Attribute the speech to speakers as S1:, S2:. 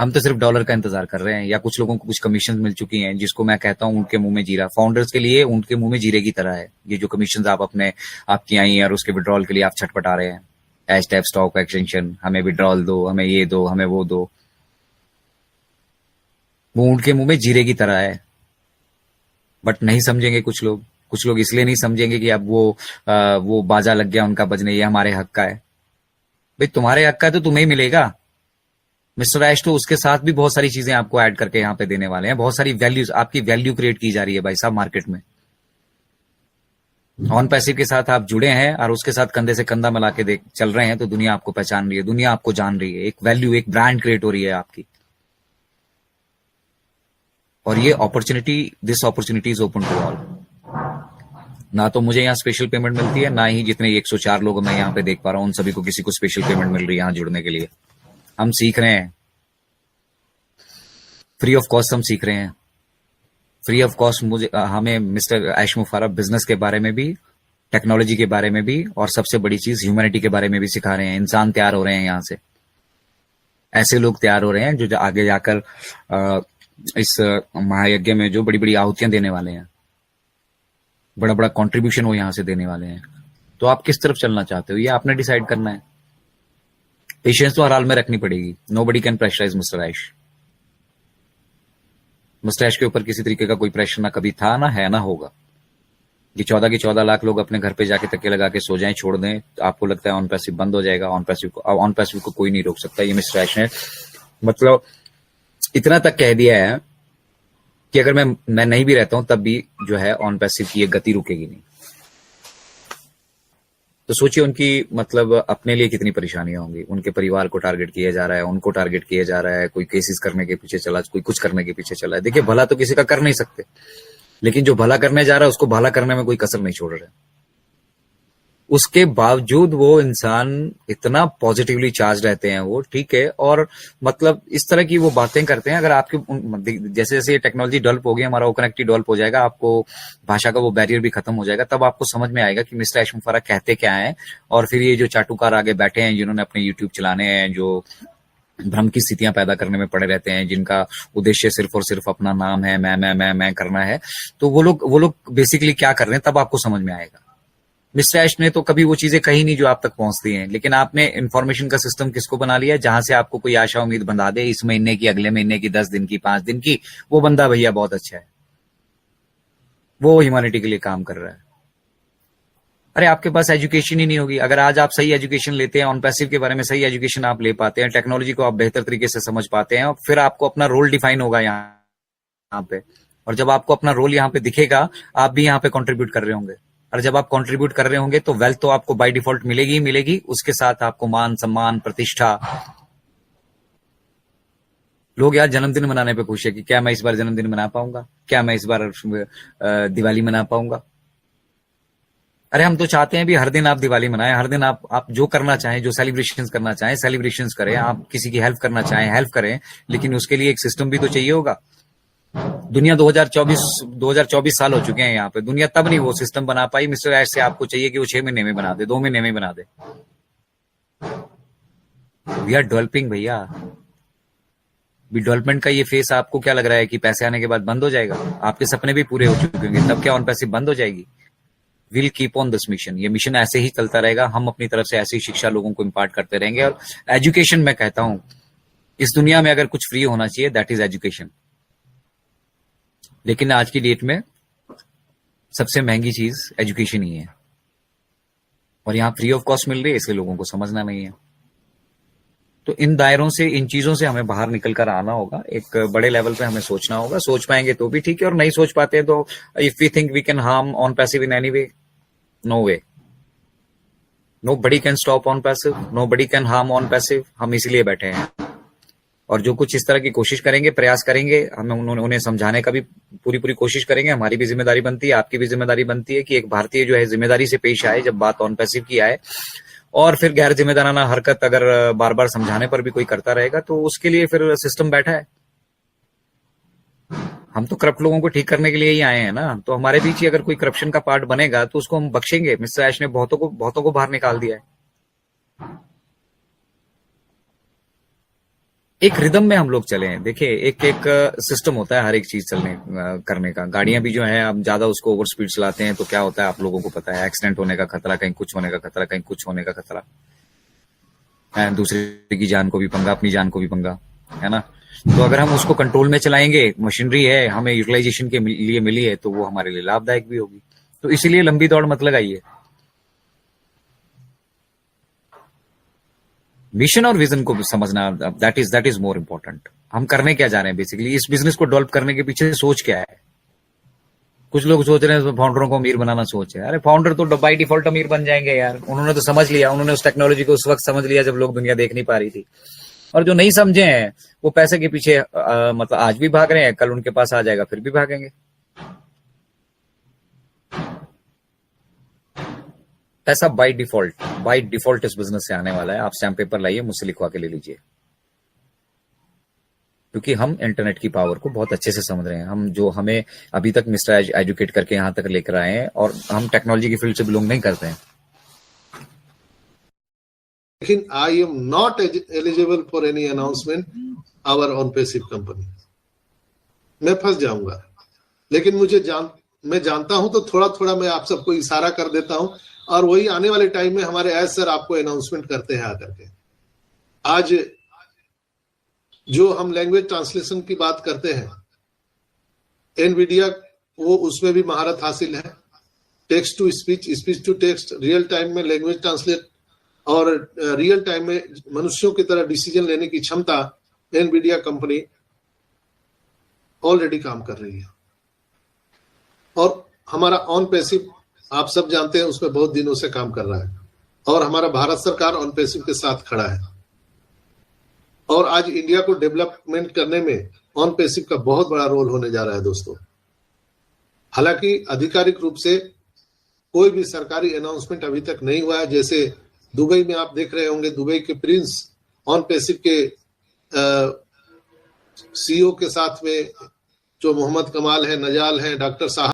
S1: हम तो सिर्फ डॉलर का इंतजार कर रहे हैं, या कुछ लोगों को कुछ कमीशन मिल चुकी हैं, जिसको मैं कहता हूँ उनके मुंह में जीरा। फाउंडर्स के लिए उनके मुंह में जीरे की तरह है ये जो कमीशन आप अपने आपकी आई हैं, और उसके विड्रॉल के लिए आप छटपटा रहे हैं। एच टैप स्टॉक एक्सटेंशन, हमें विड्रॉल दो, हमें ये दो, हमें वो दो। वो उनके मुंह में जीरे की तरह है। बट नहीं समझेंगे कुछ लोग। कुछ लोग इसलिए नहीं समझेंगे कि अब वो बाजा लग गया उनका बजने, ये हमारे हक का है। भाई तुम्हारे हक का है तो तुम्हें ही मिलेगा। मिस्टर ऐश तो उसके साथ भी बहुत सारी चीजें आपको ऐड करके यहाँ पे देने वाले हैं। बहुत सारी वैल्यूज, आपकी वैल्यू क्रिएट की जा रही है भाई साहब मार्केट में। ऑन पैसिव के साथ आप जुड़े हैं और उसके साथ कंधे से कंधा मिला के देख चल रहे हैं, तो दुनिया आपको पहचान रही है, दुनिया आपको जान रही है। एक वैल्यू, एक ब्रांड क्रिएट हो रही है आपकी। और ये opportunity, this opportunity is open to all. ना तो मुझे यहाँ स्पेशल पेमेंट मिलती है, ना ही जितने 104 लोग मैं यहाँ पे देख पा रहा हूँ उन सभी को किसी को स्पेशल पेमेंट मिल रही है यहाँ जुड़ने के लिए। हम सीख रहे हैं, फ्री ऑफ कॉस्ट हम सीख रहे हैं। फ्री ऑफ कॉस्ट हमें मिस्टर ऐश मुफारा बिजनेस के बारे में भी, टेक्नोलॉजी के बारे में भी, और सबसे बड़ी चीज ह्यूमैनिटी के बारे में भी सिखा रहे हैं। इंसान तैयार हो रहे हैं यहाँ से, ऐसे लोग तैयार हो रहे हैं जो आगे जाकर इस महायज्ञ में जो बड़ी बड़ी आहुतियां देने वाले हैं, बड़ा बड़ा कंट्रीब्यूशन वो यहां से देने वाले हैं। तो आप किस तरफ चलना चाहते हो ये आपने डिसाइड करना है। पेशेंस तो हर हाल में रखनी पड़ेगी। Nobody can pressurise mister Ash. Mister Ash के ऊपर किसी तरीके का कोई प्रेशर ना कभी था, ना है, ना होगा। ये 14 के 14 लाख लोग अपने घर पे जाके तकिए लगा के सो जाएं, छोड़ दें, तो आपको लगता है ऑन पैसिव बंद हो जाएगा? ऑन पैसिव को कोई नहीं रोक सकता। ये मिस्टर ऐश ने मतलब इतना तक कह दिया है कि अगर मैं नहीं भी रहता हूं तब भी जो है ऑन पैसिव की ये गति रुकेगी नहीं। तो सोचिए उनकी मतलब अपने लिए कितनी परेशानियां होंगी। उनके परिवार को टारगेट किया जा रहा है, उनको टारगेट किया जा रहा है, कोई केसेस करने के पीछे चला, कोई कुछ करने के पीछे चला है। देखिए भला तो किसी का कर नहीं सकते, लेकिन जो भला करने जा रहा है उसको भला करने में कोई कसर नहीं छोड़ रहे। उसके बावजूद वो इंसान इतना पॉजिटिवली चार्ज रहते हैं वो, ठीक है। और मतलब इस तरह की वो बातें करते हैं। अगर आपके जैसे जैसे टेक्नोलॉजी डेवलप होगी, हमारा वो कनेक्टिव डेवलप हो जाएगा, आपको भाषा का वो बैरियर भी खत्म हो जाएगा, तब आपको समझ में आएगा कि मिस्टर ऐश मुफारा कहते क्या है। और फिर ये जो चाटुकार आगे बैठे हैं जिन्होंने अपने यूट्यूब चलाने हैं, जो भ्रम की स्थितियां पैदा करने में पड़े रहते हैं, जिनका उद्देश्य सिर्फ और सिर्फ अपना नाम है, मैं करना है, तो वो लोग बेसिकली क्या कर रहे हैं तब आपको समझ में आएगा। मिस्टर ऐश ने तो कभी वो चीजें कही नहीं जो आप तक पहुंचती हैं, लेकिन आपने इंफॉर्मेशन का सिस्टम किसको बना लिया जहां से आपको कोई आशा उम्मीद बंधा दे इस महीने की, अगले महीने की, 10 दिन की, 5 दिन की। वो बंदा भैया बहुत अच्छा है, वो ह्यूमैनिटी के लिए काम कर रहा है। अरे आपके पास एजुकेशन ही नहीं होगी। अगर आज आप सही एजुकेशन लेते हैं, ऑन पैसिव के बारे में सही एजुकेशन आप ले पाते हैं, टेक्नोलॉजी को आप बेहतर तरीके से समझ पाते हैं, और फिर आपको अपना रोल डिफाइन होगा यहाँ पे। और जब आपको अपना रोल यहाँ पे दिखेगा, आप भी यहाँ पे कंट्रीब्यूट कर रहे होंगे। और जब आप कंट्रीब्यूट कर रहे होंगे तो वेल्थ तो आपको बाय डिफॉल्ट मिलेगी ही मिलेगी, उसके साथ आपको मान सम्मान, प्रतिष्ठा। लोग यार जन्मदिन मनाने पे खुश है कि क्या मैं इस बार जन्मदिन मना पाऊंगा, क्या मैं इस बार दिवाली मना पाऊंगा। अरे हम तो चाहते हैं भी हर दिन आप दिवाली मनाएं, हर दिन आप जो करना चाहें, जो सेलिब्रेशंस करना चाहें सेलिब्रेशंस करें, आप किसी की हेल्प करना चाहें हेल्प करें, लेकिन उसके लिए एक सिस्टम भी तो चाहिए होगा। दुनिया 2024 साल हो चुके हैं यहाँ पे, दुनिया तब नहीं वो सिस्टम बना पाई। मिस्टर ऐश से आपको चाहिए कि वो 6 महीने में बना दे, 2 महीने में बना दे। वी आर डेवलपिंग भैया। डेवलपमेंट का ये फेस आपको क्या लग रहा है कि पैसे आने के बाद बंद हो जाएगा? आपके सपने भी पूरे हो चुके होंगे, तब क्या ऑन पैसिव बंद हो जाएगी? Will keep on this mission. ये मिशन ऐसे ही चलता रहेगा। हम अपनी तरफ से ऐसी शिक्षा लोगों को इम्पार्ट करते रहेंगे। और एजुकेशन, मैं कहता हूं इस दुनिया में अगर कुछ फ्री होना चाहिए दैट इज एजुकेशन। लेकिन आज की डेट में सबसे महंगी चीज एजुकेशन ही है, और यहां फ्री ऑफ कॉस्ट मिल रही है, इसलिए लोगों को समझना नहीं है। तो इन दायरों से, इन चीजों से हमें बाहर निकल कर आना होगा। एक बड़े लेवल पे हमें सोचना होगा। सोच पाएंगे तो भी ठीक है, और नहीं सोच पाते हैं तो if we think we can harm OnPassive in any way, no way, nobody can stop OnPassive, nobody can harm OnPassive. हम इसीलिए बैठे हैं, और जो कुछ इस तरह की कोशिश करेंगे, प्रयास करेंगे, हमें उन्हें समझाने का भी पूरी कोशिश करेंगे। हमारी भी जिम्मेदारी बनती है, आपकी भी जिम्मेदारी बनती है कि एक भारतीय जो है जिम्मेदारी से पेश आए जब बात ऑन पैसिव की आए। और फिर गैर जिम्मेदाराना हरकत अगर बार बार समझाने पर भी कोई करता रहेगा तो उसके लिए फिर सिस्टम बैठा है। हम तो करप्ट लोगों को ठीक करने के लिए ही आए हैं ना, तो हमारे बीच ही अगर कोई करप्शन का पार्ट बनेगा तो उसको हम बख्शेंगे। मिस्टर ऐश ने बहुतों को बाहर निकाल दिया है। एक रिदम में हम लोग चले हैं। देखिए एक एक सिस्टम होता है हर एक चीज चलने करने का। गाड़ियां भी जो है आप ज्यादा उसको ओवर स्पीड चलाते हैं तो क्या होता है आप लोगों को पता है, एक्सीडेंट होने का खतरा, कहीं कुछ होने का खतरा, कहीं कुछ होने का खतरा है, दूसरे की जान को भी पंगा, अपनी जान को भी पंगा, है ना। तो अगर हम उसको कंट्रोल में चलाएंगे, मशीनरी है हमें यूटिलाइजेशन के लिए मिली है, तो वो हमारे लिए लाभदायक भी होगी। तो इसीलिए लंबी दौड़ मत लगाइए। मिशन और विजन को समझना, दैट इज मोर इम्पोर्टेंट। हम करने क्या जा रहे हैं बेसिकली, इस बिजनेस को डेवलप करने के पीछे सोच क्या है। कुछ लोग सोच रहे हैं फाउंडरों को अमीर बनाना सोच है। अरे फाउंडर तो बाय डिफॉल्ट अमीर बन जाएंगे यार। उन्होंने तो समझ लिया, उन्होंने उस टेक्नोलॉजी को उस वक्त समझ लिया जब लोग दुनिया देख नहीं पा रही थी। और जो नहीं समझे हैं वो पैसे के पीछे मतलब आज भी भाग रहे हैं, कल उनके पास आ जाएगा फिर भी भागेंगे। पैसा बाय डिफॉल्ट इस बिजनेस से आने वाला है। आप स्टैम्प पेपर लाइए, मुझसे लिखवा के ले लीजिए, क्योंकि हम इंटरनेट की पावर को बहुत अच्छे से समझ रहे हैं। हम जो हमें अभी तक मिस्टर एजुकेट करके यहां तक लेकर आए हैं, और हम टेक्नोलॉजी की फील्ड से बिलोंग नहीं करते हैं।
S2: लेकिन I am not eligible for any announcement our OnPassive company. मैं फंस जाऊंगा। लेकिन मैं जानता हूं, तो थोड़ा थोड़ा मैं आप सबको इशारा कर देता हूं, और वही आने वाले टाइम में हमारे एज सर आपको अनाउंसमेंट करते हैं आकर के। आज जो हम लैंग्वेज ट्रांसलेशन की बात करते हैं, एनवीडिया वो उसमें भी महारत हासिल है। Text to speech, speech to text, real time में लैंग्वेज ट्रांसलेट और रियल टाइम में मनुष्यों की तरह डिसीजन लेने की क्षमता एनवीडिया कंपनी ऑलरेडी काम कर रही है। और हमारा ऑन पैसिव आप सब जानते हैं, उसमें बहुत दिनों से काम कर रहा है, और हमारा भारत सरकार ऑन पैसिव के साथ खड़ा है। और आज इंडिया को डेवलपमेंट करने में ऑन पैसिव का बहुत बड़ा रोल होने जा रहा है दोस्तों। हालांकि आधिकारिक रूप से कोई भी सरकारी अनाउंसमेंट अभी तक नहीं हुआ है। जैसे दुबई में आप देख रहे होंगे, दुबई के प्रिंस ऑन पैसिव के सीईओ के साथ में जो मोहम्मद कमाल है, नजाल है, डॉक्टर साहब